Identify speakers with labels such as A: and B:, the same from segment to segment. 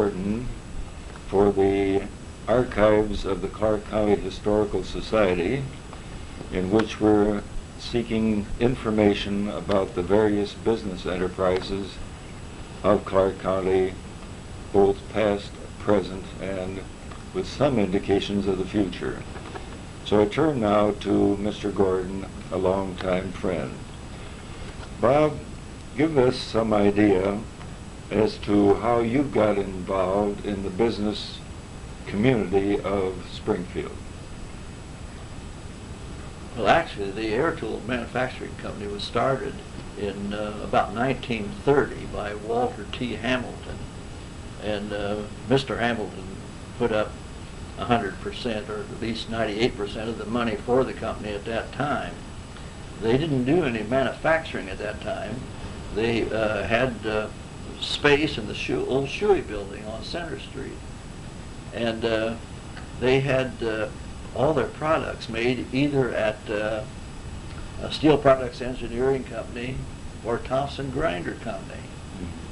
A: Gordon for the archives of the Clark County Historical Society, in which we're seeking information about the various business enterprises of Clark County, both past, present, and with some indications of the future. So I turn now to Mr. Gordon, a longtime friend. Bob, give us some idea as to how you got involved in the business community of Springfield.
B: Well, actually, the air tool manufacturing company was started in about 1930 by Walter T. Hamilton. And Mr. Hamilton put up 100%, or at least 98% of the money for the company at that time. They didn't do any manufacturing at that time. They had space in the old Shuey building on Center Street. And they had all their products made either at a Steel Products Engineering Company or Thompson Grinder Company.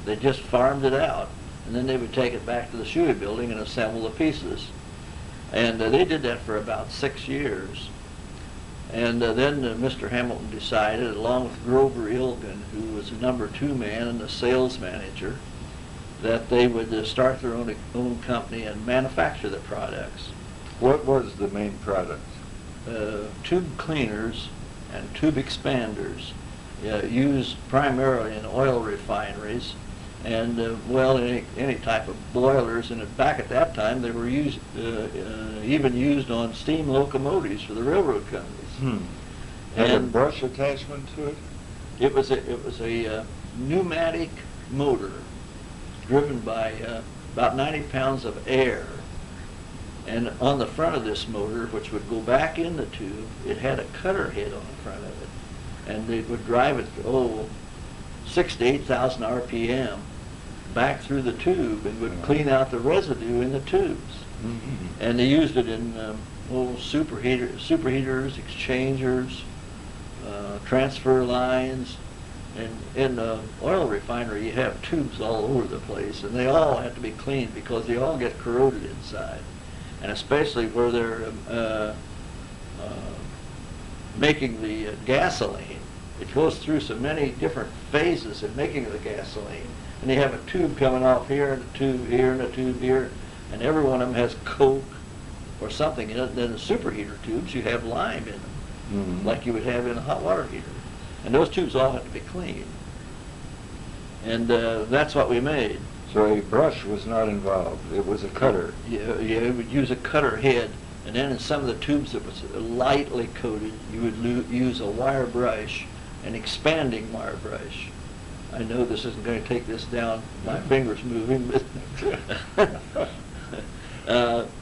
B: They just farmed it out, and then they would take it back to the Shuey building and assemble the pieces. And they did that for about 6 years. And then Mr. Hamilton decided, along with Grover Ilgen, who was the #2 man and the sales manager, that they would start their own company and manufacture the products.
A: What was the main product?
B: Tube cleaners and tube expanders, used primarily in oil refineries, and well, any type of boilers. And back at that time, they were even used on steam locomotives for the railroad companies.
A: Had a brush attachment to it?
B: It was a pneumatic motor driven by about 90 pounds of air. And on the front of this motor, which would go back in the tube, it had a cutter head on the front of it. And it would drive it, 6,000 to 8,000 RPM back through the tube and would clean out the residue in the tubes. And they used it in superheaters, exchangers, transfer lines. And in the oil refinery, you have tubes all over the place, and they all have to be cleaned because they all get corroded inside. And especially where they're making the gasoline. It goes through so many different phases in making the gasoline. And you have a tube coming off here, and a tube here, and a tube here, and every one of them has coke or something in it. And then the superheater tubes, you have lime in them, like you would have in a hot water heater. And those tubes all have to be cleaned. And that's what we made.
A: So a brush was not involved. It was a cutter.
B: Yeah, you would use a cutter head, and then in some of the tubes that was lightly coated, you would use a wire brush, an expanding wire brush. I know this isn't going to take this down, my finger's moving, but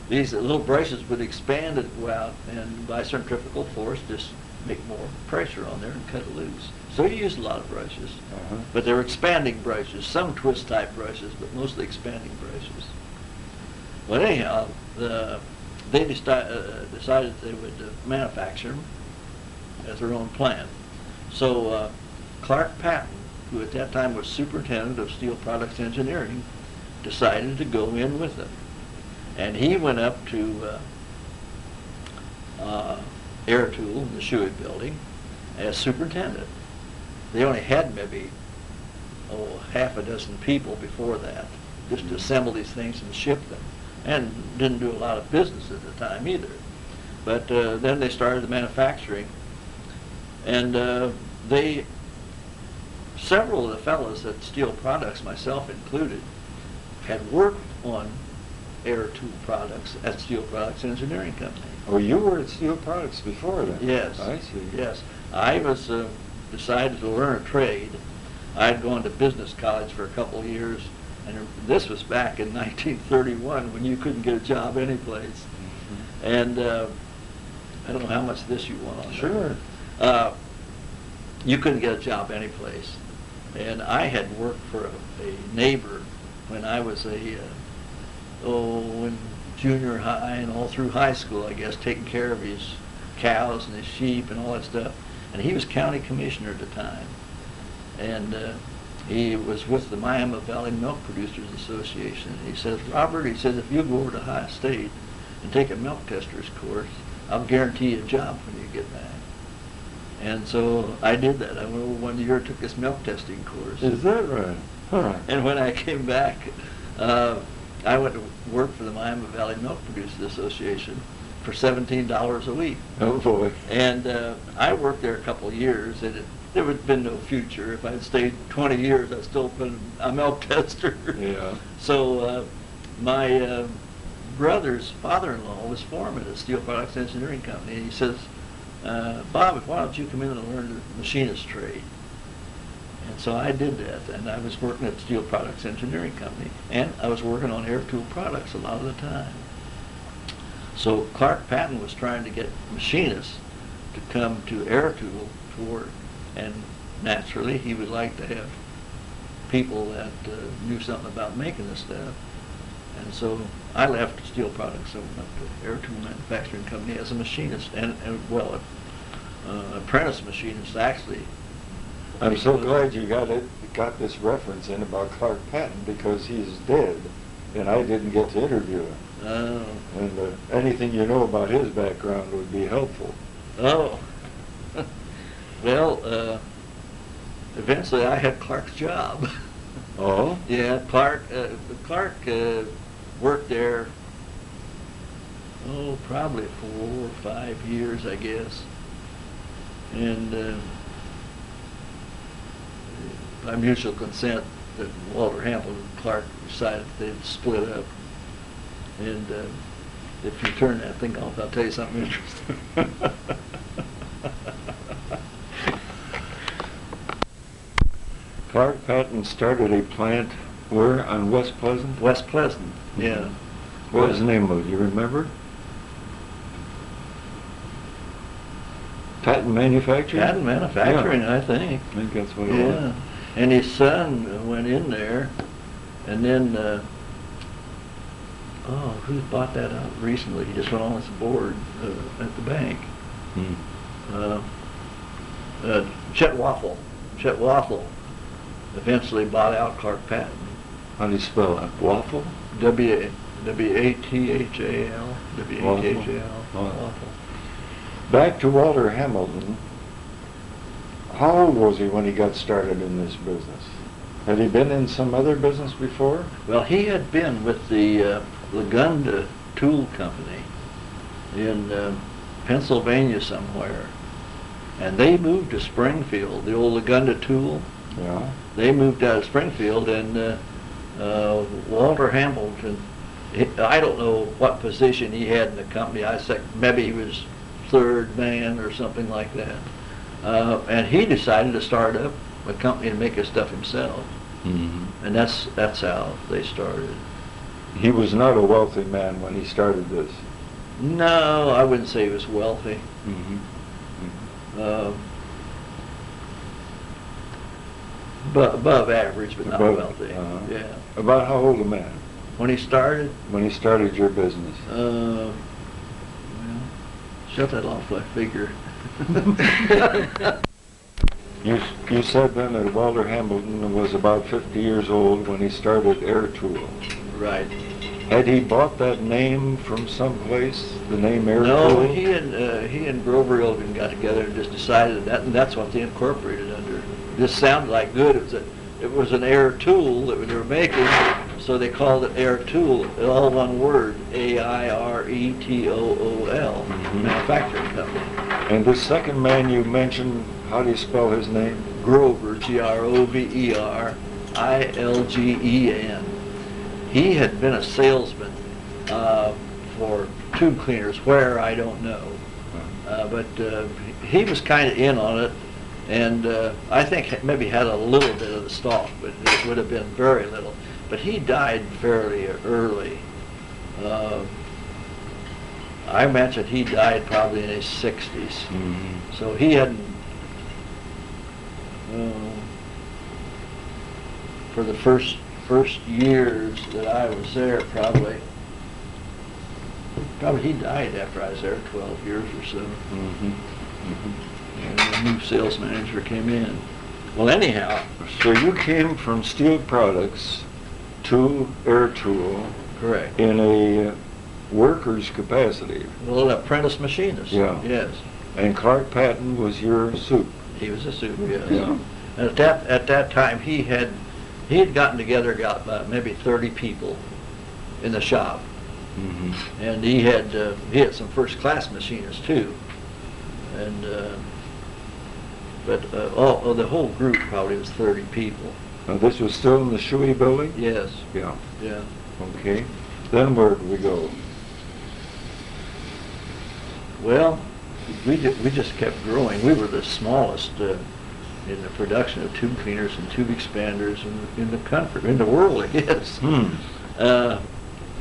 B: these little brushes would expand it out, and by centrifugal force, just make more pressure on there and cut it loose. So you used a lot of brushes, but they were expanding brushes, some twist type brushes, but mostly expanding brushes. Well, anyhow, they decided they would manufacture them as their own plant. So Clark Patton, who at that time was superintendent of Steel Products Engineering, decided to go in with them. And he went up to Air Tool in the Shuey building as superintendent. They only had maybe half a dozen people before that, just to assemble these things and ship them, and didn't do a lot of business at the time either. But then they started the manufacturing, and several of the fellows at Steel Products, myself included, had worked on air tool products at Steel Products Engineering Company.
A: Oh, you were at Steel Products before then?
B: Yes.
A: I see.
B: Yes. I was decided to learn a trade. I had gone to business college for a couple of years, and this was back in 1931 when you couldn't get a job anyplace. And I don't know how much of this you want on.
A: Sure.
B: You couldn't get a job anyplace. And I had worked for a neighbor when I was in junior high and all through high school, I guess, taking care of his cows and his sheep and all that stuff. And he was county commissioner at the time. And he was with the Miami Valley Milk Producers Association. He says, Robert, he says, if you go over to High State and take a milk tester's course, I'll guarantee you a job when you get back. And so I did that. I went over 1 year, took this milk testing course.
A: Is that right? Huh.
B: And when I came back, I went to work for the Miami Valley Milk Producers Association for $17 a week.
A: Oh boy.
B: And I worked there a couple of years, and there would have been no future. If I'd stayed 20 years, I'd still been a milk tester.
A: Yeah.
B: So my brother's father-in-law was foreman at Steel Products Engineering Company, and he says, Bob, why don't you come in and learn the machinist trade? And so I did that, and I was working at Steel Products Engineering Company, and I was working on air tool products a lot of the time. So Clark Patton was trying to get machinists to come to air tool to work, and naturally he would like to have people that knew something about making this stuff. And so I left Steel Products and went up to Air Tool Manufacturing Company as a machinist, and well, apprentice machinist actually.
A: I'm so glad you got this reference in about Clark Patton, because he's dead, and I didn't get to interview him.
B: Oh.
A: And anything you know about his background would be helpful.
B: Oh. Well, eventually I had Clark's job.
A: Oh?
B: Yeah, Clark worked there, probably 4 or 5 years, I guess. And by mutual consent, that Walter Hamilton and Clark decided they'd split up. And if you turn that thing off, I'll tell you something interesting.
A: Clark Patton started a plant where, on West Pleasant?
B: West Pleasant, yeah.
A: What was the name of it? You remember? Patton Manufacturing?
B: Patton Manufacturing,
A: Yeah.
B: I think.
A: I think that's what it
B: Yeah.
A: was.
B: And his son went in there, and then, who bought that out recently? He just went on as a board at the bank. Chet Waffle. Chet Waffle eventually bought out Clark Patton.
A: How do you spell that? Waffle?
B: W-A-T-H-A-L. W-A-T-H-A-L. Waffle.
A: Back to Walter Hamilton. How old was he when he got started in this business? Had he been in some other business before?
B: Well, he had been with the Lagunda Tool Company in Pennsylvania somewhere. And they moved to Springfield, the old Lagunda Tool.
A: Yeah.
B: They moved out of Springfield, and Walter Hamilton, I don't know what position he had in the company. I said maybe he was third man or something like that. And he decided to start up a company and make his stuff himself.
A: Mm-hmm.
B: And that's how they started.
A: He was not a wealthy man when he started this.
B: No, I wouldn't say he was wealthy.
A: Mm-hmm.
B: But above average, but not wealthy. Yeah.
A: About how old a man?
B: When he started?
A: When he started your business?
B: Well, shut that off, I figure.
A: You said then that Walter Hamilton was about 50 years old when he started Air Tool.
B: Right.
A: Had he bought that name from someplace, the name Air
B: No,
A: Tool?
B: he and Grover Ilgen got together and just decided that, and that's what they incorporated under. This sounded like good. It was an air tool that they were making, so they called it Air Tool, all one word, A-I-R-E-T-O-O-L, manufacturing company.
A: And this second man you mentioned, how do you spell his name?
B: Grover, G-R-O-V-E-R-I-L-G-E-N. He had been a salesman for tube cleaners, where I don't know. But he was kind of in on it, and I think maybe had a little bit of the stock, but it would have been very little. But he died fairly early. I imagine he died probably in his 60s.
A: Mm-hmm.
B: So he hadn't, for the first years that I was there, probably he died after I was there 12 years or so.
A: Mm-hmm. Mm-hmm.
B: And the new sales manager came in. Well, anyhow.
A: So you came from steel products to air tool
B: Correct.
A: in a worker's capacity.
B: Well, an apprentice machinist.
A: Yeah.
B: Yes.
A: And Clark Patton was your soup.
B: He was a soup, yes.
A: Yeah.
B: And at that time, he had gotten together, got about maybe 30 people in the shop.
A: Mm-hmm.
B: And he had some first-class machinists too, and but the whole group probably was 30 people.
A: Now this was still in the Shuey building?
B: Yes.
A: Yeah.
B: Yeah.
A: Okay. Then where did we go?
B: Well, we just kept growing. We were the smallest in the production of tube cleaners and tube expanders in the country, in the world, I guess.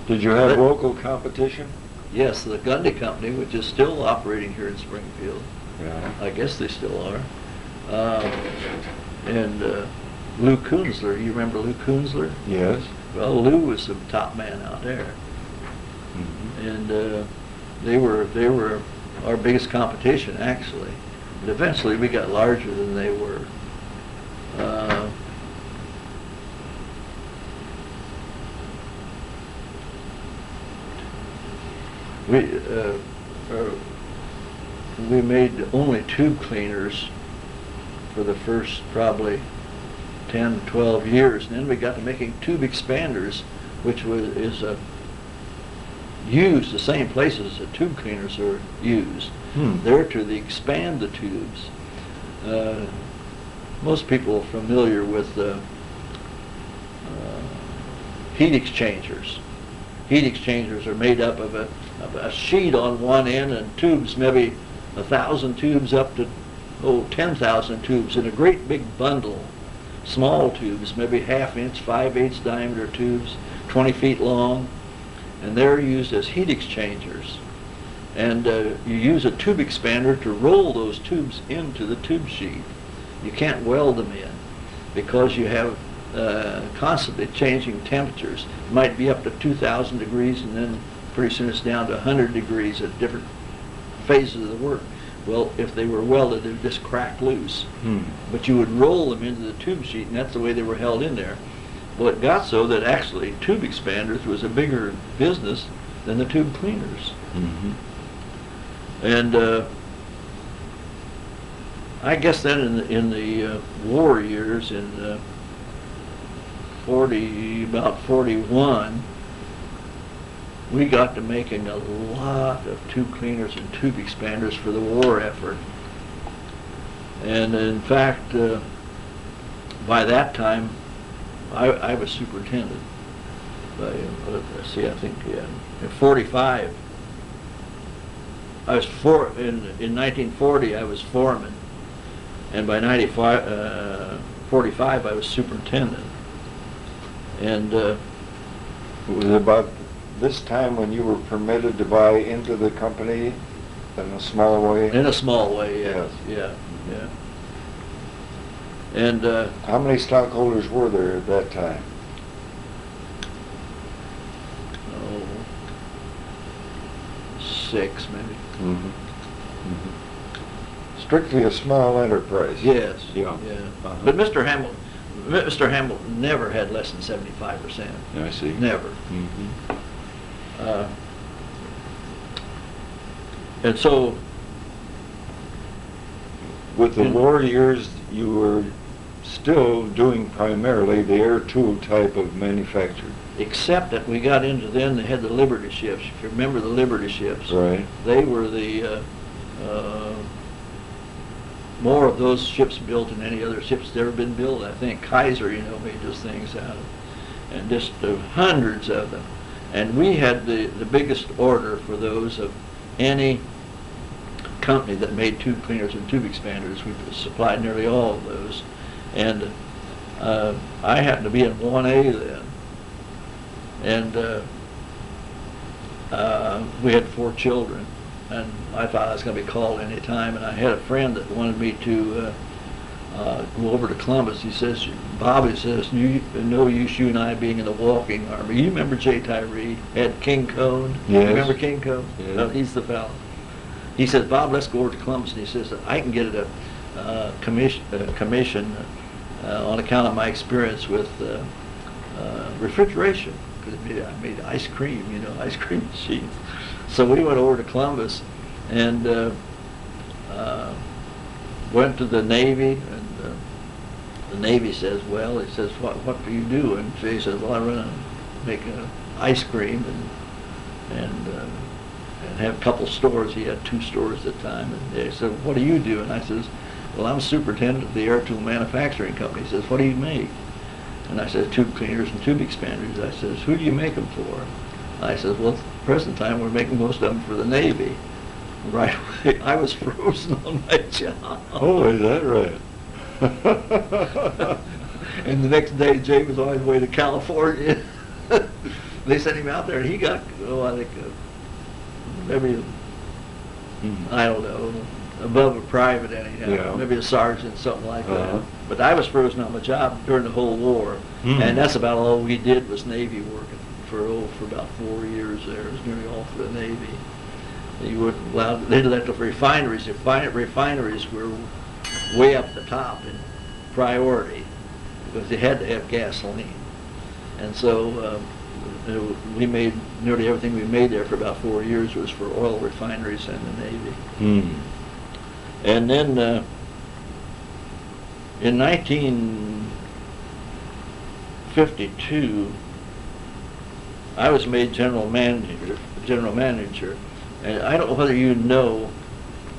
A: Did you have
B: but-
A: local competition?
B: Yes, the Gundy Company, which is still operating here in Springfield.
A: Yeah.
B: I guess they still are. And Lou Kunzler, you remember Lou Kunzler?
A: Yes.
B: Well, Lou was the top man out there,
A: Mm-hmm.
B: and they were our biggest competition actually. But eventually, we got larger than they were. We made only tube cleaners for the first probably 10, 12 years, and then we got to making tube expanders, which is used the same places that tube cleaners are used. They're to expand the tubes. Most people are familiar with heat exchangers. Heat exchangers are made up of a sheet on one end and tubes, maybe 1,000 tubes up to 10,000 tubes in a great big bundle. Small tubes, maybe 1/2 inch, 5/8 diameter tubes, 20 feet long, and they're used as heat exchangers. And you use a tube expander to roll those tubes into the tube sheet. You can't weld them in because you have constantly changing temperatures. It might be up to 2,000 degrees, and then pretty soon it's down to 100 degrees at different phases of the work. Well, if they were welded, they would just crack loose. But you would roll them into the tube sheet, and that's the way they were held in there. Well, it got so that actually tube expanders was a bigger business than the tube cleaners.
A: Mm-hmm.
B: And I guess then in the war years, in about 41, we got to making a lot of tube cleaners and tube expanders for the war effort. And in fact, by that time, I was superintendent. Let's see, I think, yeah, in 45. In 1940, I was foreman. And by 45, I was superintendent. And
A: It was about this time when you were permitted to buy into the company in a small way?
B: in a small way, yes.
A: Yes.
B: Yeah. And
A: How many stockholders were there at that time?
B: oh, 6 maybe.
A: Mm-hmm. Mm-hmm. Strictly a small enterprise.
B: Yes.
A: Yeah.
B: Yeah.
A: Uh-huh.
B: But Mr. Hamilton never had less than 75%.
A: I see.
B: Never.
A: Mm-hmm.
B: And so,
A: With the
B: In-
A: war years, you were still doing primarily the air tool type of manufacture.
B: except that we got into then, they had the Liberty ships. If you remember the Liberty ships,
A: Right.
B: they were the more of those ships built than any other ships that's ever been built. I think Kaiser, made those things out of, and just hundreds of them. And we had the biggest order for those of any company that made tube cleaners and tube expanders. We supplied nearly all of those. And I happened to be in 1A then. And we had 4 children. And I thought I was going to be called any time. And I had a friend that wanted me to go over to Columbus. He says, Bob, he says, no use you and I being in the walking army. You remember J. Tyree? Had King Cone?
A: Yes.
B: Remember King Cone?
A: Yes.
B: No, he's the fellow. He says, Bob, let's go over to Columbus. And he says, I can get a commission on account of my experience with refrigeration. Because I made ice cream, you know, ice cream machines. So we went over to Columbus and went to the Navy, and the Navy says, well, he says, what do you do? And Jay says, well, I make ice cream and have a couple stores. He had 2 stores at the time. And they said, what do you do? And I says, well, I'm superintendent of the air tool manufacturing company. He says, what do you make? And I said, tube cleaners and tube expanders. I says, who do you make them for? I says, well, at the present time, we're making most of them for the Navy. Right away, I was frozen on my job.
A: Oh, is that right?
B: And the next day, Jay was on his way to California. They sent him out there, and he got, I think, maybe, I don't know, above a private anyhow,
A: Yeah.
B: maybe a sergeant, something like that. But I was frozen on my job during the whole war, and that's about all we did was Navy work for about 4 years there. It was nearly all for the Navy. You weren't allowed, they let the refineries. Refineries were way up the top in priority because they had to have gasoline, and so we made nearly everything we made there for about 4 years was for oil refineries and the Navy. And then in 1952, I was made general manager, and I don't know whether you know.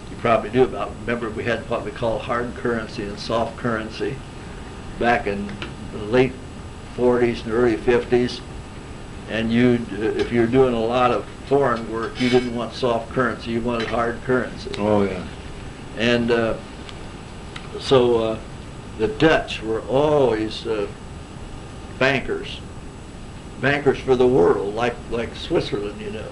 B: You probably do remember we had what we call hard currency and soft currency back in the late 40s and early 50s, and if you're doing a lot of foreign work, you didn't want soft currency, you wanted hard currency.
A: Oh, yeah.
B: And so the Dutch were always bankers for the world, like Switzerland, you know.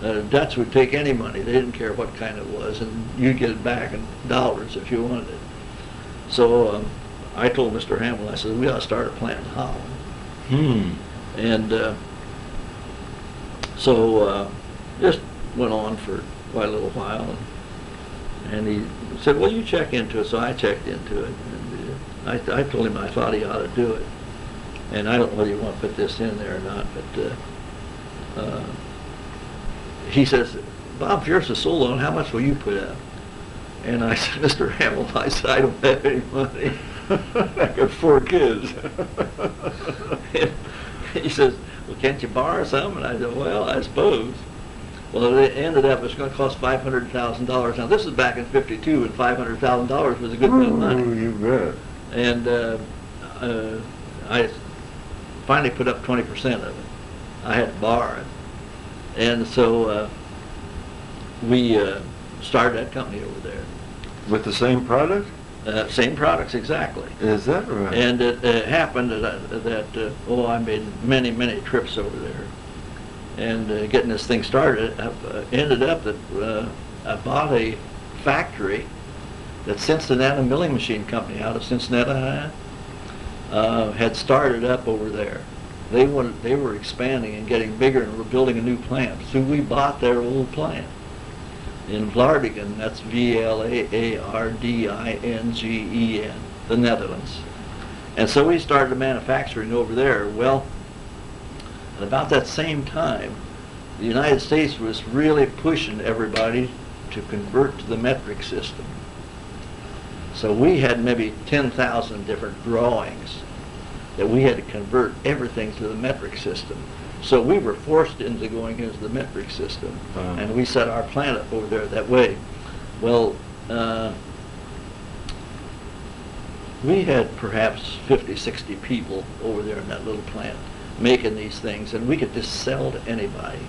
B: The Dutch would take any money; they didn't care what kind it was, and you'd get it back in dollars if you wanted it. So I told Mr. Hamill, I said, we ought to start a plant in Holland. And so just went on for quite a little while, and he said, well, you check into it. So I checked into it, and I told him I thought he ought to do it. And I don't know whether you want to put this in there or not, but he says, Bob, if you're a sole loan, how much will you put up? And I said, Mr. Hamill, I said, I don't have any money.
A: I got 4 kids.
B: He says, well, can't you borrow some? And I said, well, I suppose. Well, it ended up, it's going to cost $500,000. Now, this is back in '52, and $500,000 was a good bit of money.
A: Oh, you bet.
B: And I finally put up 20% of it. I had to borrow it. And so we started that company over there.
A: With the same product?
B: Same products, exactly.
A: Is that right?
B: And it happened that I made many, many trips over there. And getting this thing started, ended up that I bought a factory that Cincinnati Milling Machine Company out of Cincinnati had started up over there. They were expanding and getting bigger, and were building a new plant. So we bought their old plant in Vlaardingen. That's Vlaardingen, the Netherlands. And so we started manufacturing over there. Well, at about that same time, the United States was really pushing everybody to convert to the metric system. So we had maybe 10,000 different drawings that we had to convert everything to the metric system. So we were forced into going into the metric system, and we set our plant up over there that way. Well, we had perhaps 50, 60 people over there in that little plant making these things, and we could just sell to anybody.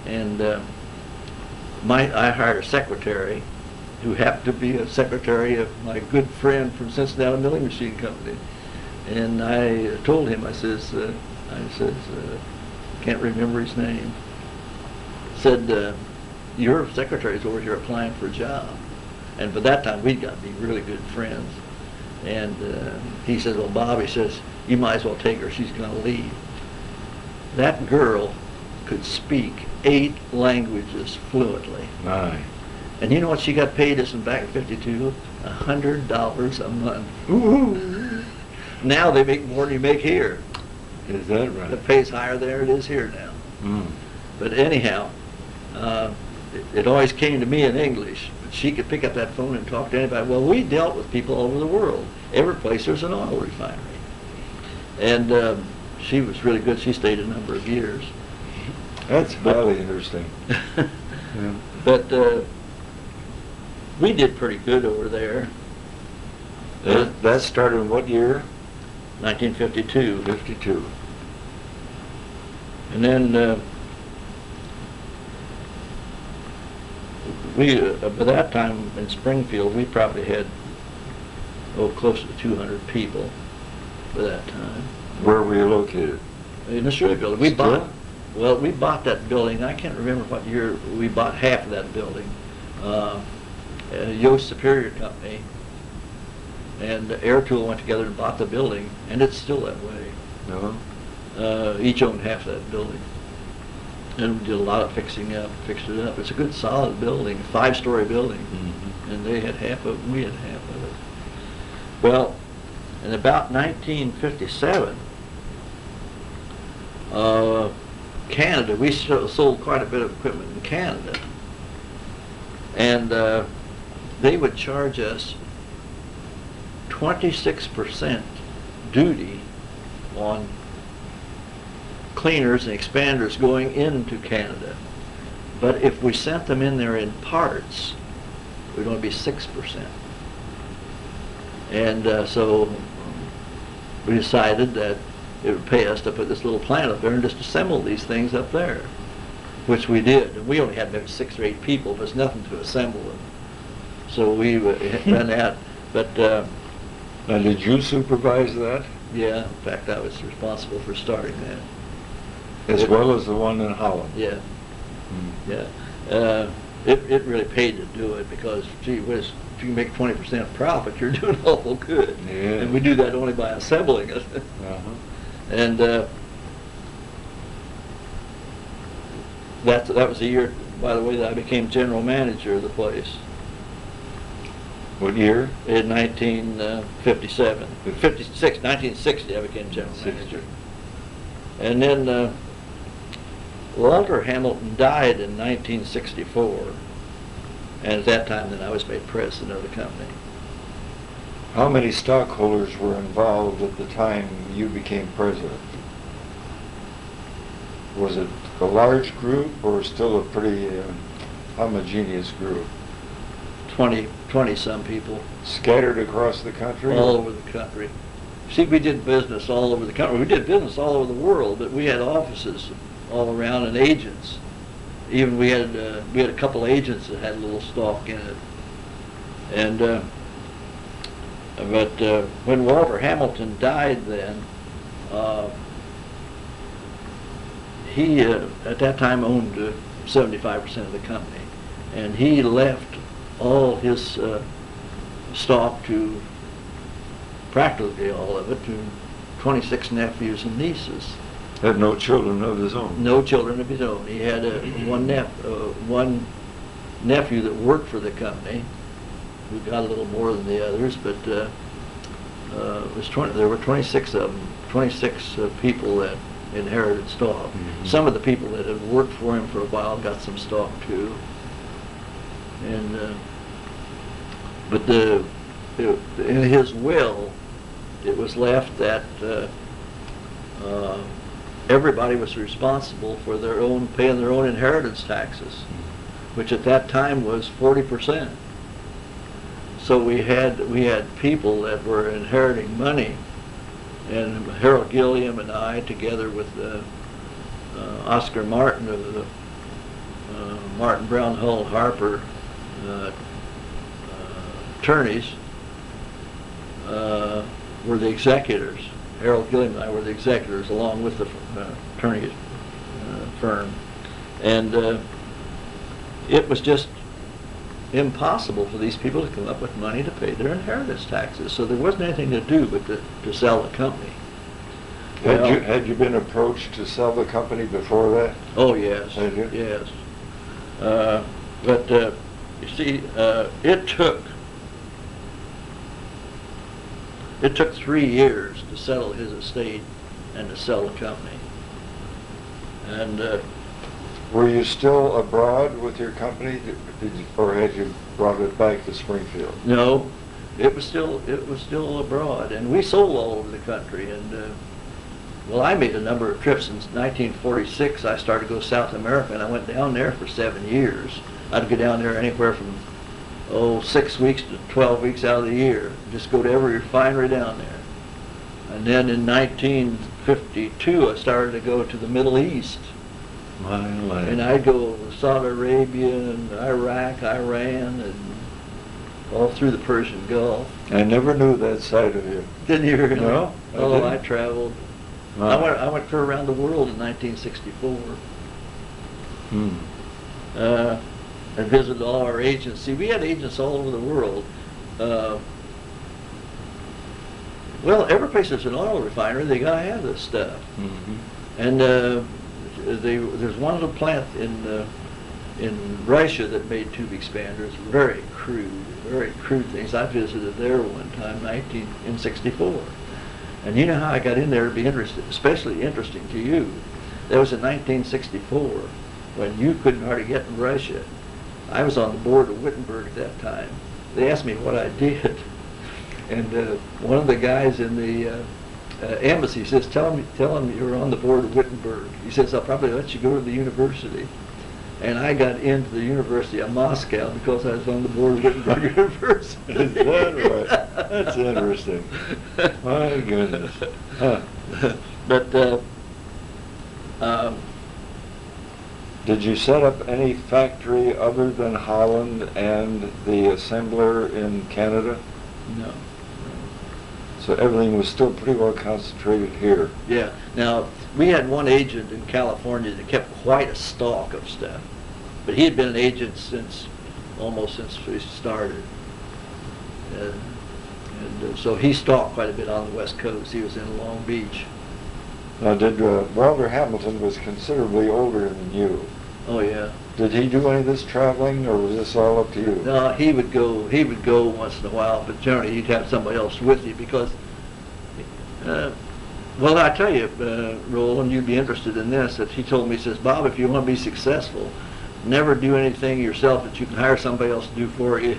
B: And I hired a secretary who happened to be a secretary of my good friend from Cincinnati Milling Machine Company. And I told him, I says, can't remember his name, said, your secretary's over here applying for a job. And by that time, we'd got to be really good friends. And he says, well, Bob, he says, you might as well take her, she's going to leave. That girl could speak 8 languages fluently.
A: Aye.
B: And you know what she got paid us in back in '52? $100 a month.
A: Ooh.
B: now they make more than you make here.
A: Is that right?
B: The pay's higher there than it is here now.
A: Mm.
B: But anyhow, it always came to me in English. But she could pick up that phone and talk to anybody. Well, we dealt with people all over the world. Every place there's an oil refinery. And she was really good. She stayed a number of years.
A: That's very interesting. Yeah.
B: But we did pretty good over there.
A: That started in what year?
B: 1952.
A: 52.
B: And then by that time in Springfield, we probably had, close to 200 people by that time.
A: Where were you located?
B: In the Shirley building. We bought that building. I can't remember what year we bought half of that building. Yost Superior Company and Air Tool went together and bought the building, and it's still that way.
A: No.
B: Each owned half of that building. And we did a lot of fixing up, fixed it up. It's a good solid building, 5-story building.
A: Mm-hmm.
B: And they had half of it, and we had half of it. Well, in about 1957, Canada, we sold quite a bit of equipment in Canada. And they would charge us 26% duty on cleaners and expanders going into Canada. But if we sent them in there in parts, it would only be 6%. And so we decided that it would pay us to put this little plant up there and just assemble these things up there, which we did. And we only had maybe 6 or 8 people, but it's nothing to assemble them. So we ran that. But
A: Now, did you supervise that?
B: yeah, in fact, I was responsible for starting that.
A: As well as the one in Holland?
B: Yeah,
A: Mm.
B: yeah. It really paid to do it because, gee whiz, if you can make 20% profit, you're doing awful good.
A: Yeah.
B: And we do that only by assembling it.
A: Uh-huh.
B: And that was the year, by the way, that I became general manager of the place.
A: What year?
B: In 1957. 1960, I became general manager. And then Walter Hamilton died in 1964. And at that time, then I was made president of the company.
A: How many stockholders were involved at the time you became president? Was it a large group or still a pretty homogeneous group?
B: 20 some people.
A: Scattered across the country?
B: All over the country. See, we did business all over the country. We did business all over the world, but we had offices all around and agents. Even we had a couple agents that had a little stock in it. And but when Walter Hamilton died, then he at that time owned 75% of the company, and he left all his stock to practically all of it to 26 nephews and nieces.
A: Had no children of his own?
B: No children of his own. He had one nephew that worked for the company, who got a little more than the others, but it was there were 26 of them, 26 people that inherited stock.
A: Mm-hmm.
B: Some of the people that had worked for him for a while got some stock too. And but in his will, it was left that everybody was responsible for paying their own inheritance taxes, which at that time was 40%. So we had people that were inheriting money, and Harold Gilliam and I, together with Oscar Martin of the Martin Brown Hull Harper attorneys, were the executors. Harold Gilliam and I were the executors, along with the attorney firm, and it was just impossible for these people to come up with money to pay their inheritance taxes. So there wasn't anything to do but to sell the company.
A: Had you been approached to sell the company before that?
B: Oh yes,
A: Had you?
B: yes. But you see, it took It took 3 years to settle his estate and to sell the company. And
A: Were you still abroad with your company, or had you brought it back to Springfield?
B: no, it was still abroad, and we sold all over the country. And well, I made a number of trips. In 1946, I started to go to South America, and I went down there for 7 years. I'd go down there anywhere from 6 weeks to 12 weeks out of the year. Just go to every refinery down there. And then in 1952, I started to go to the Middle East.
A: My land.
B: And I'd go to Saudi Arabia and Iraq, Iran, and all through the Persian Gulf.
A: I never knew that side of you.
B: Didn't you really?
A: No, I
B: Oh,
A: didn't.
B: I traveled.
A: Wow.
B: I went clear around the world in 1964. I visited all our agents. See, we had agents all over the world. Well, every place there's an oil refinery, they gotta have this stuff.
A: Mhm.
B: And there's one little plant in Russia that made tube expanders, very crude things. I visited there one time, in '64. And you know how I got in there to be interested, especially interesting to you. That was in 1964, when you couldn't hardly get in Russia. I was on the board of Wittenberg at that time. They asked me what I did, and one of the guys in the embassy says, tell him you're on the board of Wittenberg. He says, I'll probably let you go to the university. And I got into the University of Moscow because I was on the board of Wittenberg University.
A: Is that right? That's interesting. My goodness. Huh.
B: But
A: Did you set up any factory other than Holland and the assembler in Canada?
B: no.
A: So everything was still pretty well concentrated here.
B: Yeah. Now, we had one agent in California that kept quite a stock of stuff. But he had been an agent almost since we started. And so he stocked quite a bit on the West Coast. He was in Long Beach.
A: Now, Walter Hamilton was considerably older than you.
B: Oh, yeah.
A: Did he do any of this traveling, or was this all up to you?
B: No, he would go once in a while, but generally he'd have somebody else with you because, well, I tell you, Roland, you'd be interested in this, that he told me, he says, Bob, if you want to be successful, never do anything yourself that you can hire somebody else to do for you.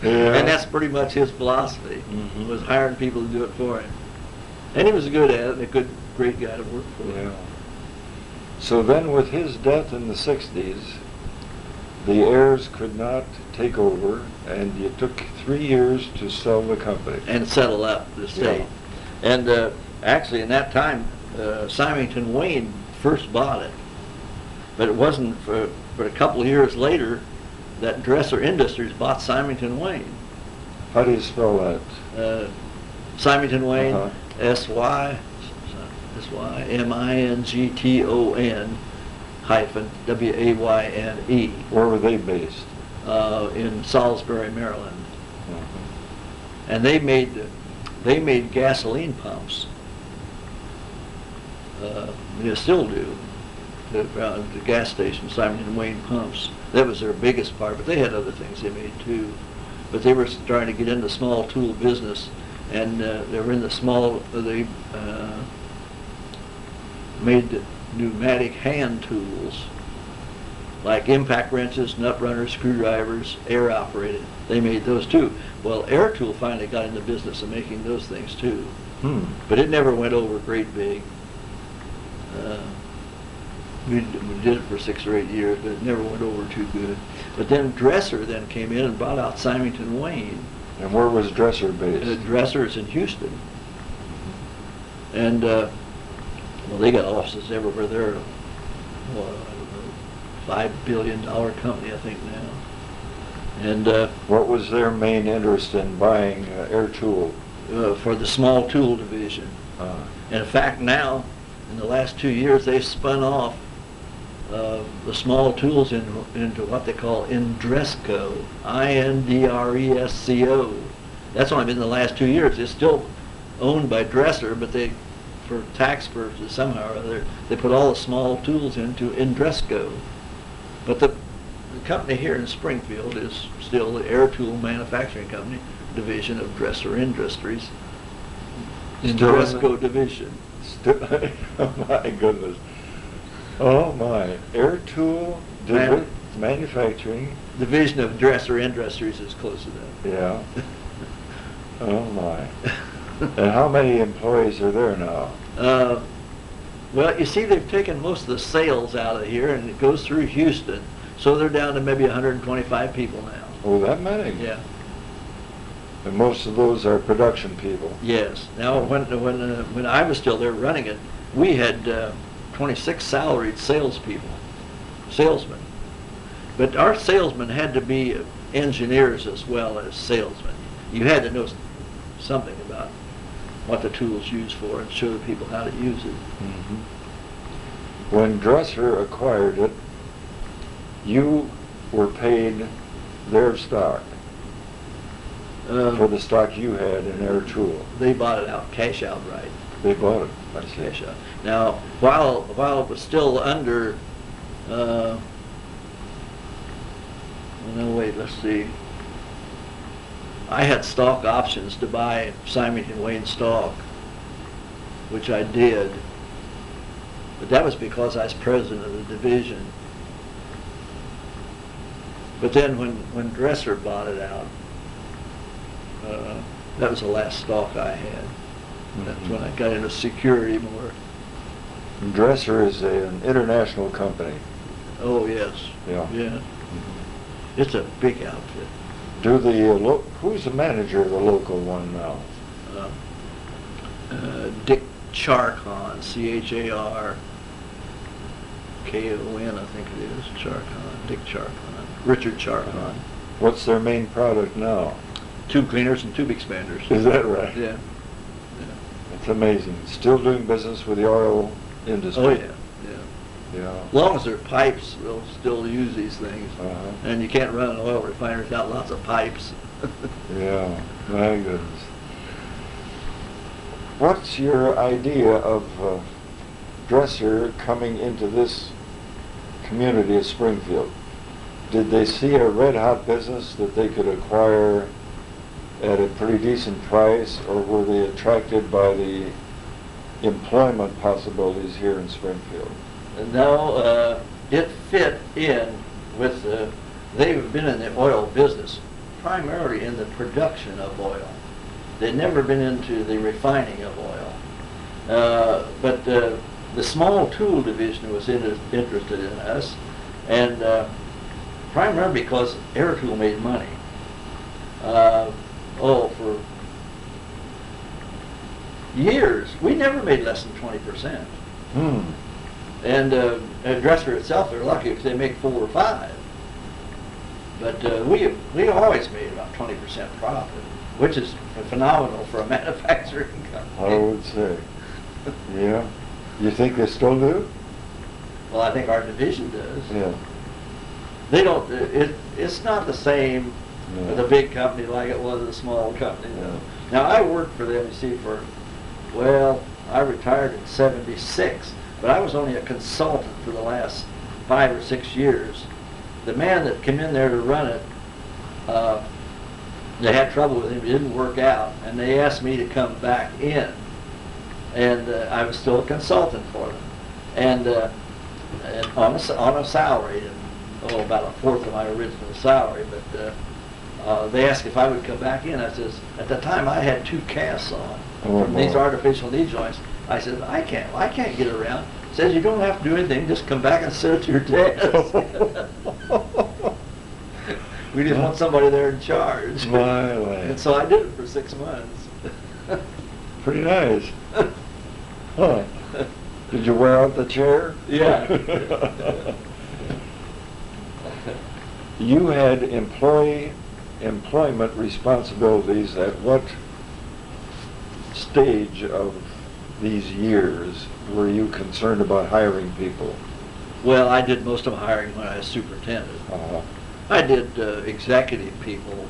A: Yeah.
B: And that's pretty much his philosophy, was hiring people to do it for him. And he was good at it, and great guy to work for.
A: Yeah. So then with his death in the 60s, the heirs could not take over, and it took 3 years to sell the company.
B: And settle up the estate.
A: Yeah.
B: And actually, in that time, Symington Wayne first bought it. But it wasn't for a couple of years later that Dresser Industries bought Symington Wayne.
A: How do you spell that?
B: Symington Wayne,
A: Uh-huh.
B: Symington hyphen Wayne.
A: Where were they based?
B: In Salisbury, Maryland.
A: Uh-huh.
B: And they made gasoline pumps. They still do. The gas station, Symington Wayne pumps. That was their biggest part, but they had other things they made too. But they were trying to get into small tool business, and they were in the small. They made pneumatic hand tools, like impact wrenches, nut runners, screwdrivers, air operated. They made those too. Well, Air Tool finally got in the business of making those things too. But it never went over great big. We did it for 6 or 8 years, but it never went over too good. But then Dresser then came in and brought out Symington Wayne.
A: And where was Dresser based?
B: Dresser is in Houston. And, well, they got offices everywhere. They're, well, I don't know, $5 billion company, I think, now. And
A: What was their main interest in buying Air Tool?
B: for the small tool division. And in fact, now, in the last 2 years, they've spun off the small tools into what they call Indresco, Indresco. That's only been in the last 2 years. It's still owned by Dresser, but they, for tax purposes somehow or other, they put all the small tools into Indresco. But the the company here in Springfield is still the Air Tool Manufacturing Company, division of Dresser Industries, in
A: Still in
B: Dresco
A: the-
B: division.
A: Oh my goodness. Oh my. Air Tool Manufacturing.
B: Division of Dresser Industries is close to that.
A: Yeah. Oh my. And how many employees are there now?
B: Well, you see, they've taken most of the sales out of here, and it goes through Houston, so they're down to maybe 125 people now.
A: Oh, that many?
B: Yeah.
A: And most of those are production people.
B: Yes. Now, when I was still there running it, we had 26 salaried salesmen. But our salesmen had to be engineers as well as salesmen. You had to know something about what the tool's used for and show the people how to use it.
A: Mm-hmm. When Dresser acquired it, you were paid their stock for the stock you had in Air Tool.
B: They bought it out, cash outright.
A: They bought it. I see.
B: Cash out. Now, while it was still under, no, wait, let's see. I had stock options to buy Simon & Wayne stock, which I did. But that was because I was president of the division. But then when Dresser bought it out, that was the last stock I had. That's when I got into security more.
A: Dresser is an international company.
B: Oh, yes.
A: Yeah.
B: Yeah.
A: Mm-hmm.
B: It's a big outfit.
A: Do the who's the manager of the local one now?
B: Dick Charcon, C-H-A-R-K-O-N, I think it is, Charcon, Dick Charcon, Richard Charcon.
A: What's their main product now?
B: Tube cleaners and tube expanders.
A: Is that right?
B: Yeah.
A: It's amazing. Still doing business with the oil industry.
B: Oh, yeah.
A: Yeah.
B: As long as they're pipes, they'll still use these things.
A: Uh-huh.
B: And you can't run an oil refinery without lots of pipes.
A: Yeah, my goodness. What's your idea of Dresser coming into this community of Springfield? Did they see a red-hot business that they could acquire at a pretty decent price, or were they attracted by the employment possibilities here in Springfield?
B: No, it fit in with they've been in the oil business, primarily in the production of oil. They'd never been into the refining of oil. But the small tool division was interested in us, and primarily because Air Tool made money. For years, we never made less than 20%. And Dresser itself, they're lucky if they make 4 or 5. But we always made about 20% profit, which is phenomenal for a manufacturing company.
A: I would say. Yeah. You think they still do?
B: Well, I think our division does.
A: Yeah.
B: They don't. It's not the same with a big company like it was a small company.
A: No.
B: Now I worked for them, you see, I retired in '76. But I was only a consultant for the last 5 or 6 years. The man that came in there to run it, they had trouble with him. It didn't work out, and they asked me to come back in, and I was still a consultant for them, and on a salary, and about a fourth of my original salary. But they asked if I would come back in. I says, at the time I had 2 casts on from these artificial knee joints. I said, I can't get around. Says, you don't have to do anything, just come back and sit at your desk. We just want somebody there in charge.
A: My land.
B: And so I did it for 6 months.
A: Pretty nice. Huh. Did you wear out the chair?
B: Yeah.
A: You had employment responsibilities at what stage of these years were you concerned about hiring people?
B: Well, I did most of the hiring when I was superintendent.
A: Uh-huh.
B: I did executive people,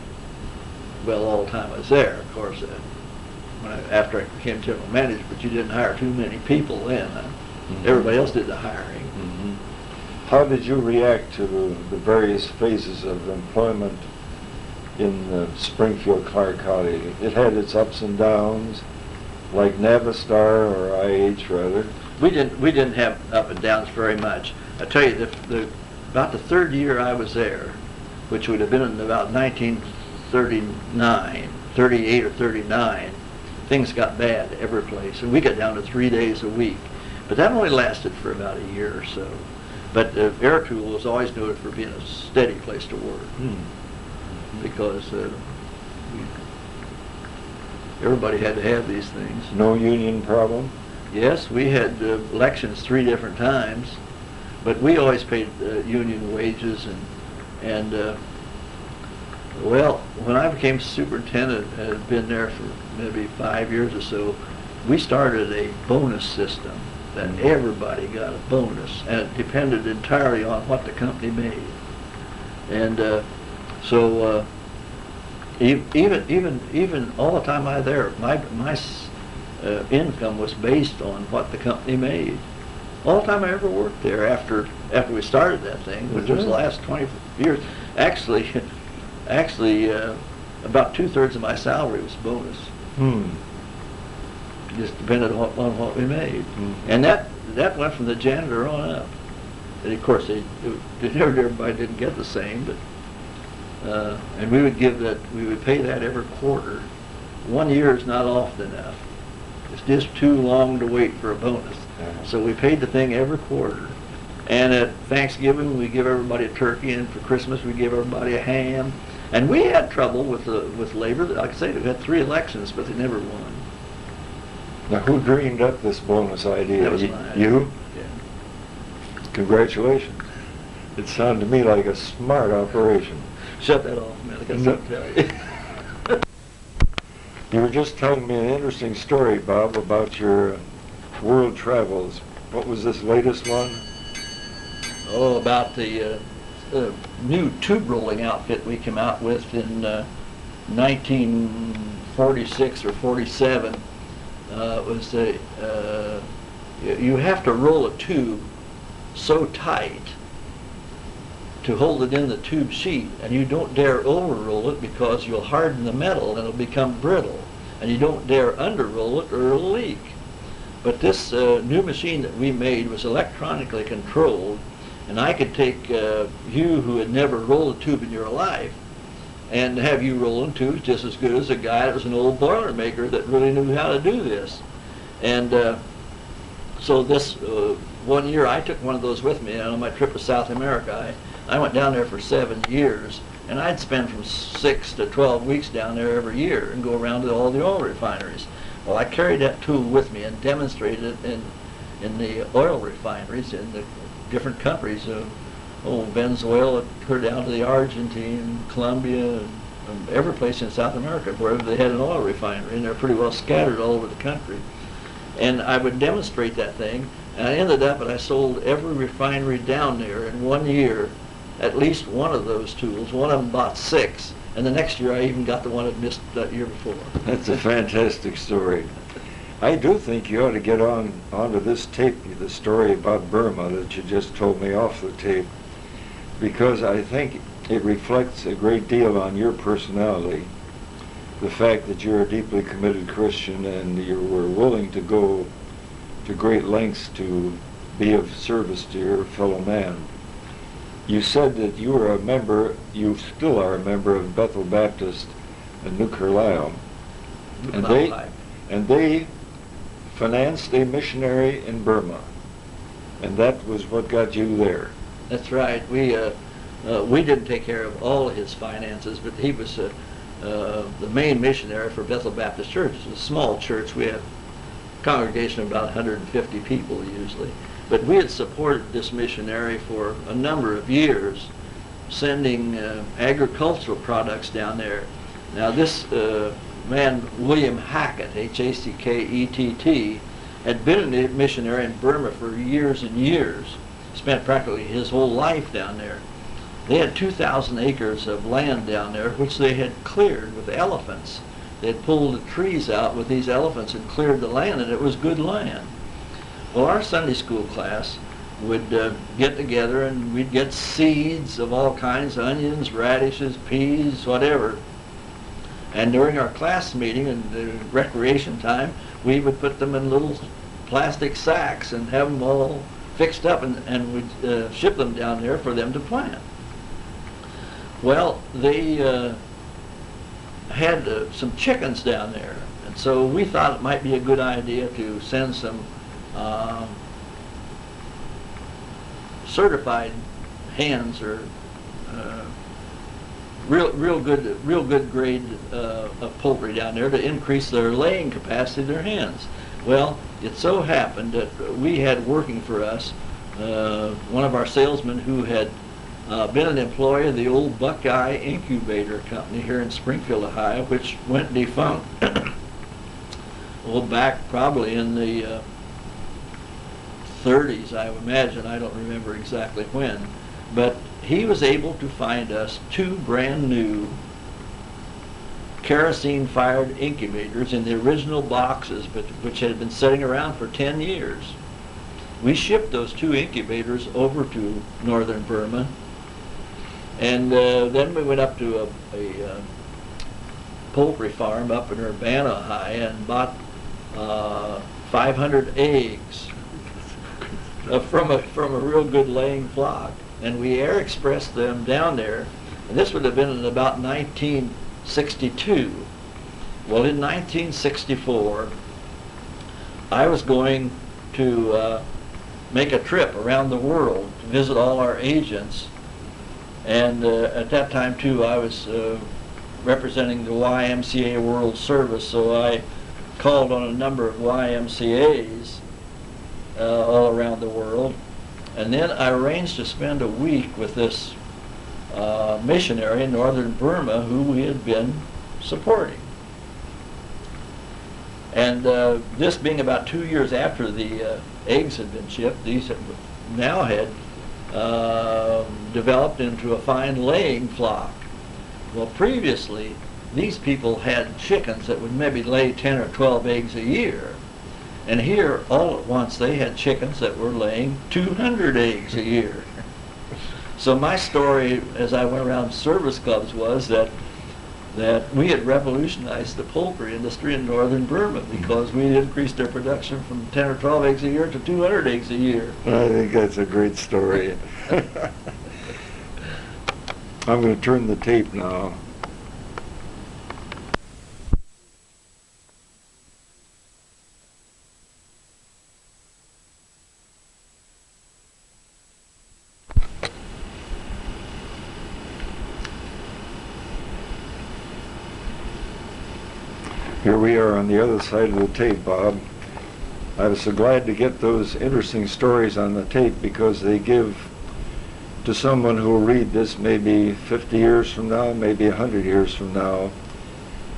B: all the time I was there, of course. After I became general manager, but you didn't hire too many people then.
A: Mm-hmm.
B: Everybody else did the hiring.
A: Mm-hmm. How did you react to the various phases of employment in Springfield, Clark County? It had its ups and downs, like Navistar or IH rather.
B: We didn't have up and downs very much. I tell you, about the third year I was there, which would have been in about 1939, 38 or 39, things got bad every place, and we got down to 3 days a week. But that only lasted for about a year or so. But Air Tool was always noted for being a steady place to work, because everybody had to have these things.
A: No union problem?
B: Yes, we had elections 3 different times, but we always paid union wages, and well, when I became superintendent, and had been there for maybe 5 years or so, we started a bonus system that everybody got a bonus, and it depended entirely on what the company made. And so even all the time I was there, my income was based on what the company made. All the time I ever worked there after we started that thing, which was the last 20 years. Actually, about 2/3 of my salary was bonus. Just depended on what we made. And that went from the janitor on up. And of course, everybody didn't get the same, but and we would pay that every quarter. 1 year is not often enough. It's just too long to wait for a bonus. So we paid the thing every quarter. And at Thanksgiving, we give everybody a turkey, and for Christmas, we give everybody a ham. And we had trouble with labor. Like I say, we had 3 elections, but they never won.
A: Now, who dreamed up this bonus idea?
B: That was mine.
A: You?
B: Yeah.
A: Congratulations. It sounded to me like a smart operation.
B: Shut that off, man. I got something to tell you.
A: You were just telling me an interesting story, Bob, about your world travels. What was this latest one?
B: Oh, about the new tube rolling outfit we came out with in 1946 or 47. It was you have to roll a tube so tight to hold it in the tube sheet, and you don't dare over-roll it because you'll harden the metal and it'll become brittle, and you don't dare under-roll it or it'll leak. But this new machine that we made was electronically controlled, and I could take you who had never rolled a tube in your life and have you rolling tubes just as good as a guy that was an old Boilermaker that really knew how to do this. And so this 1 year I took one of those with me, and on my trip to South America. I went down there for 7 years, and I'd spend from 6 to 12 weeks down there every year and go around to all the oil refineries. Well, I carried that tool with me and demonstrated it in the oil refineries in the different countries. Venezuela, clear down to the Argentine, Colombia, and every place in South America where they had an oil refinery, and they're pretty well scattered all over the country. And I would demonstrate that thing, and I ended up, and I sold every refinery down there in 1 year, at least one of those tools. One of them bought 6, and the next year I even got the one that missed that year before.
A: That's a fantastic story. I do think you ought to get onto this tape, the story about Burma that you just told me off the tape, because I think it reflects a great deal on your personality. The fact that you're a deeply committed Christian and you were willing to go to great lengths to be of service to your fellow man. You said that you were a member, you still are a member of Bethel Baptist in New Carlisle. And they financed a missionary in Burma. And that was what got you there.
B: That's right. We didn't take care of all of his finances, but he was the main missionary for Bethel Baptist Church. It's a small church. We have a congregation of about 150 people usually. But we had supported this missionary for a number of years, sending agricultural products down there. Now this man, William Hackett, Hackett, had been a missionary in Burma for years and years, spent practically his whole life down there. They had 2,000 acres of land down there, which they had cleared with elephants. They had pulled the trees out with these elephants and cleared the land, and it was good land. Well, our Sunday school class would get together, and we'd get seeds of all kinds, onions, radishes, peas, whatever. And during our class meeting and recreation time, we would put them in little plastic sacks and have them all fixed up, and we'd ship them down there for them to plant. Well, they had some chickens down there, and so we thought it might be a good idea to send some certified hens, or real good grade of poultry down there to increase their laying capacity of their hens. Well, it so happened that we had working for us one of our salesmen who had been an employee of the old Buckeye Incubator Company here in Springfield, Ohio, which went defunct well, back probably in the 30s, I would imagine. I don't remember exactly when. But he was able to find us 2 brand new kerosene-fired incubators in the original boxes, which had been sitting around for 10 years. We shipped those 2 incubators over to northern Burma, and then we went up to a poultry farm up in Urbana High and bought 500 eggs from a real good laying flock, and we air expressed them down there, and this would have been in about 1962. Well, in 1964, I was going to make a trip around the world to visit all our agents, and at that time too I was representing the YMCA World Service, so I called on a number of YMCAs all around the world, and then I arranged to spend a week with this missionary in northern Burma who we had been supporting. And this being about 2 years after the eggs had been shipped, these now had developed into a fine laying flock. Well, previously, these people had chickens that would maybe lay 10 or 12 eggs a year. And here, all at once, they had chickens that were laying 200 eggs a year. So my story, as I went around service clubs, was that we had revolutionized the poultry industry in northern Burma because we had increased their production from 10 or 12 eggs a year to 200 eggs a year.
A: I think that's a great story. I'm going to turn the tape now. Here we are on the other side of the tape, Bob. I was so glad to get those interesting stories on the tape because they give to someone who will read this maybe 50 years from now, maybe 100 years from now,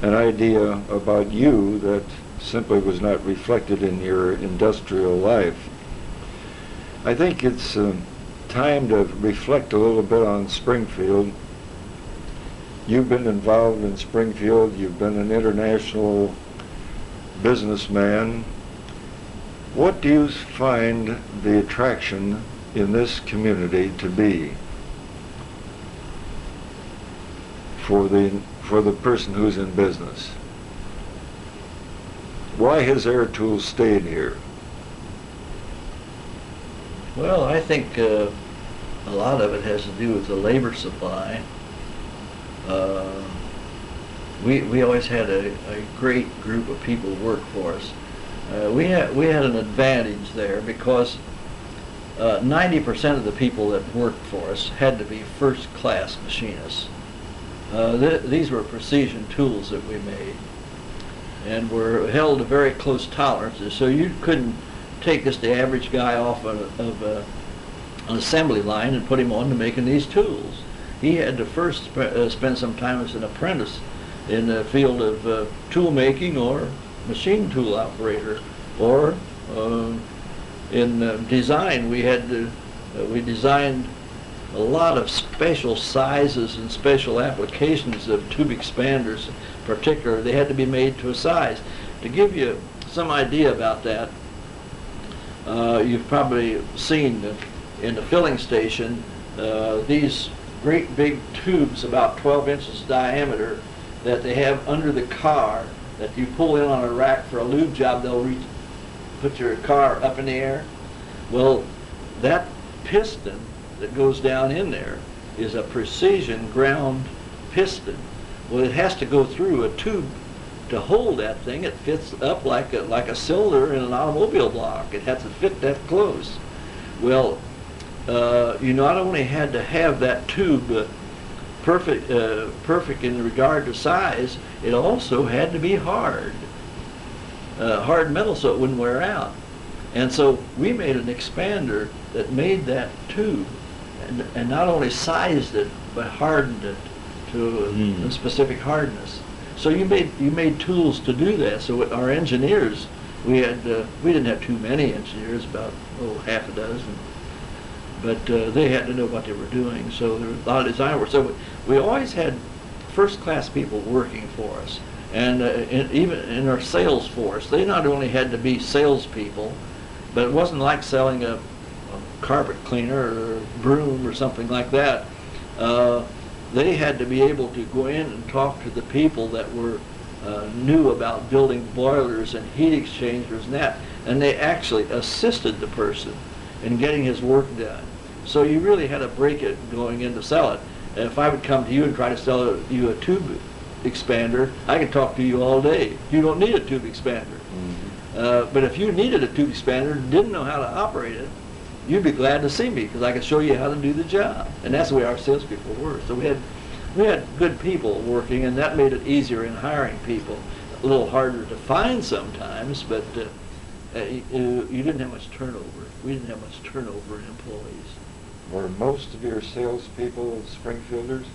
A: an idea about you that simply was not reflected in your industrial life. I think it's time to reflect a little bit on Springfield. You've been involved in Springfield, you've been an international businessman. What do you find the attraction in this community to be for the person who's in business? Why has Air Tools stayed here?
B: Well, I think a lot of it has to do with the labor supply. We always had a great group of people work for us. We had an advantage there because 90% of the people that worked for us had to be first-class machinists. These were precision tools that we made, and were held to very close tolerances. So you couldn't take just the average guy off of an assembly line and put him on to making these tools. He had to first spend some time as an apprentice in the field of tool making or machine tool operator, or in design. We designed a lot of special sizes and special applications of tube expanders. In particular, they had to be made to a size. To give you some idea about that, You've probably seen in the filling station these great big tubes about 12 inches diameter that they have under the car that you pull in on a rack for a lube job. They'll put your car up in the air. Well, that piston that goes down in there is a precision ground piston. Well, it has to go through a tube to hold that thing. It fits up like a cylinder in an automobile block. It has to fit that close. Well, you not only had to have that tube perfect in regard to size, it also had to be hard metal, so it wouldn't wear out. And so we made an expander that made that tube, and not only sized it but hardened it to a specific hardness. So you made tools to do that. So our engineers, we didn't have too many engineers, about half a dozen, but they had to know what they were doing. So there was a lot of design work. So we always had first-class people working for us, and even in our sales force, they not only had to be salespeople, but it wasn't like selling a carpet cleaner or a broom or something like that. They had to be able to go in and talk to the people that were knew about building boilers and heat exchangers and they actually assisted the person in getting his work done. So you really had to break it going in to sell it. And if I would come to you and try to sell you a tube expander, I could talk to you all day. You don't need a tube expander. But if you needed a tube expander and didn't know how to operate it, you'd be glad to see me because I could show you how to do the job. And that's the way our salespeople were. So we had good people working, and that made it easier in hiring people. A little harder to find sometimes, but you didn't have much turnover. We didn't have much turnover in employees.
A: Were most of your salespeople Springfielders?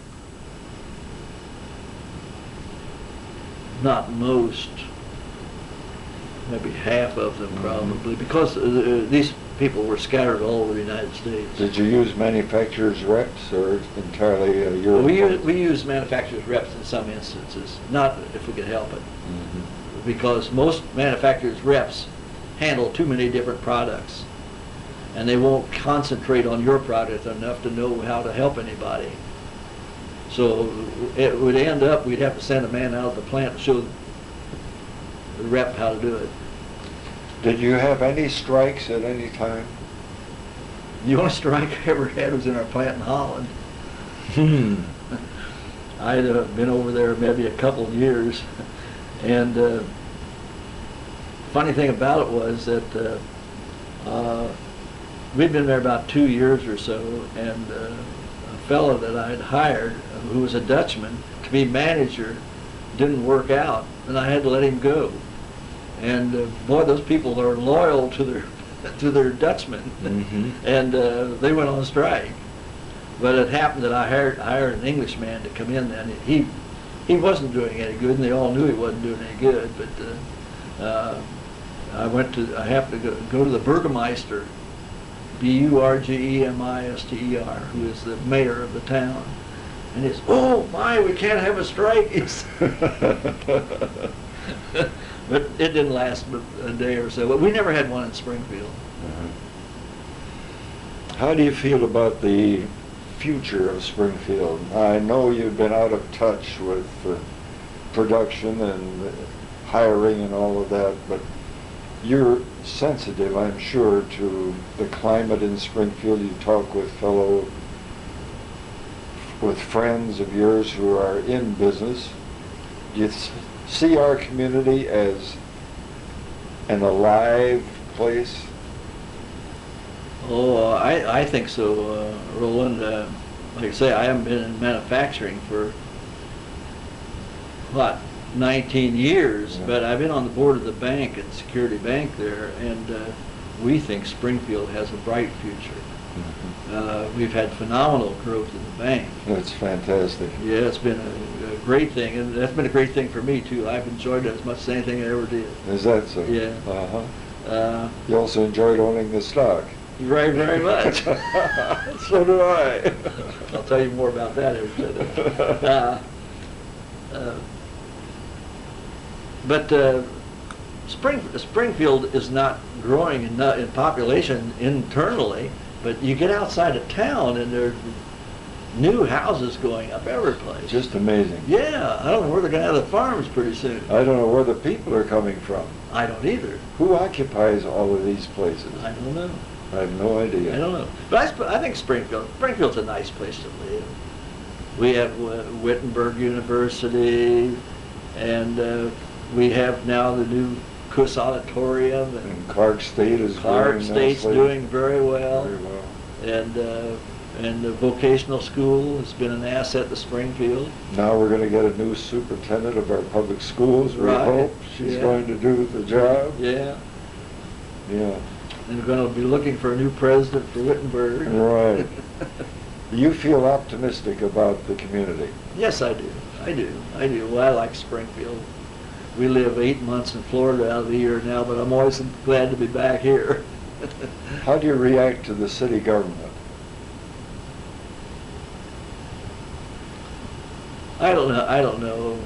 B: Not most. Maybe half of them probably, because these people were scattered all over the United States.
A: Did you use manufacturers' reps or entirely your?
B: We use manufacturers' reps in some instances, not if we could help it, because most manufacturers' reps handle too many different products, and they won't concentrate on your product enough to know how to help anybody. So it would end up we'd have to send a man out of the plant to show the rep how to do it.
A: Did you have any strikes at any time?
B: The only strike I ever had was in our plant in Holland. I'd been over there maybe a couple of years, and funny thing about it was that we'd been there about 2 years or so, and a fellow that I'd hired, who was a Dutchman, to be manager, didn't work out, and I had to let him go. And boy, those people are loyal to their Dutchmen, and they went on strike. But it happened that I hired an Englishman to come in then. He wasn't doing any good, and they all knew he wasn't doing any good. But I happened to go to the Burgermeister, Burgemister, who is the mayor of the town. And he's, oh my, we can't have a strike. But it didn't last but a day or so. But we never had one in Springfield.
A: How do you feel about the future of Springfield? I know you've been out of touch with production and hiring and all of that, but you're sensitive, I'm sure, to the climate in Springfield. You talk with friends of yours who are in business. Do you see our community as an alive place?
B: Oh, I think so, Roland. Like I say, I haven't been in manufacturing for, 19 years, but I've been on the board of the bank and Security Bank there, and we think Springfield has a bright future. We've had phenomenal growth in the bank.
A: That's fantastic.
B: Yeah, it's been a great thing, and that's been a great thing for me too. I've enjoyed it as much as anything I ever did.
A: Is that so?
B: Yeah.
A: You also enjoyed owning the stock.
B: Very, very much.
A: So do I.
B: I'll tell you more about that every day. But Springfield is not growing in population internally, but you get outside of town and there's new houses going up every place.
A: Just amazing.
B: Yeah, I don't know where they're going to have the farms pretty soon.
A: I don't know where the people are coming from.
B: I don't either.
A: Who occupies all of these places?
B: I don't know.
A: I have no idea.
B: I don't know. But I think Springfield's a nice place to live. We have Wittenberg University, and we have now the new Kuss Auditorium.
A: And Clark State is
B: Clark
A: doing
B: State's
A: nicely.
B: doing very well.
A: Very well.
B: And the vocational school has been an asset to Springfield.
A: Now we're going to get a new superintendent of our public schools, we
B: Right.
A: hope. She's
B: Yeah.
A: going to do the job.
B: Yeah.
A: Yeah.
B: And we're going to be looking for a new president for Wittenberg.
A: Right. You feel optimistic about the community?
B: Yes, I do. I do. Well, I like Springfield. We live 8 months in Florida out of the year now, but I'm always glad to be back here.
A: How do you react to the city government?
B: I don't know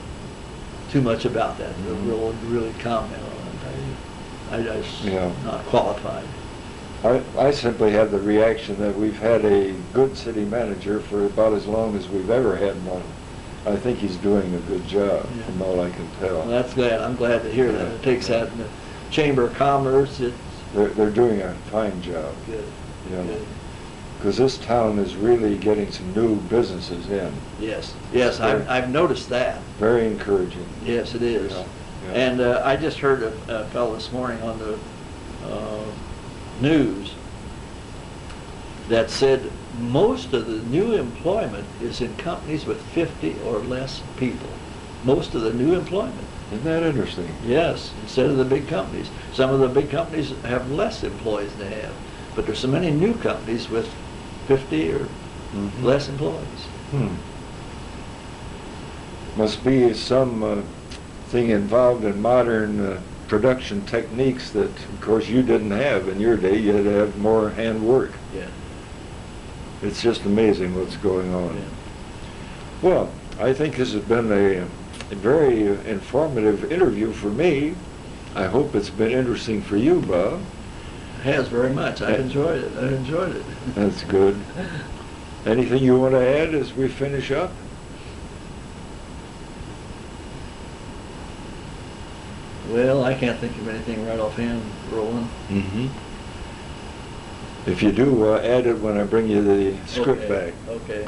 B: too much about that. To really comment on it. I'm
A: Yeah.
B: not qualified.
A: I simply have the reaction that we've had a good city manager for about as long as we've ever had one. I think he's doing a good job,
B: Yeah.
A: from all I can tell.
B: Well, that's glad. I'm glad to hear that. It takes that in the Chamber of Commerce. It's
A: They're doing a fine job.
B: good.
A: Yeah.
B: Good.
A: Because this town is really getting some new businesses in.
B: Yes.
A: Very-
B: I've noticed that.
A: Very encouraging.
B: Yes, it is.
A: Yeah, yeah.
B: And I just heard a fellow this morning on the news that said most of the new employment is in companies with 50 or less people. Most of the new employment.
A: Isn't that interesting?
B: Yes, instead of the big companies. Some of the big companies have less employees than they have, but there's so many new companies with 50 or
A: Mhm.
B: less employees.
A: Must be some thing involved in modern production techniques that, of course, you didn't have in your day. You had to have more handwork.
B: Yeah.
A: It's just amazing what's going on.
B: Yeah.
A: Well, I think this has been a very informative interview for me. I hope it's been interesting for you, Bob.
B: It has very much. I've enjoyed it. I've enjoyed it.
A: That's good. Anything you want to add as we finish up?
B: Well, I can't think of anything right offhand, Roland.
A: Mm-hmm. If you do, add it when I bring you the script
B: Okay,
A: back.
B: okay.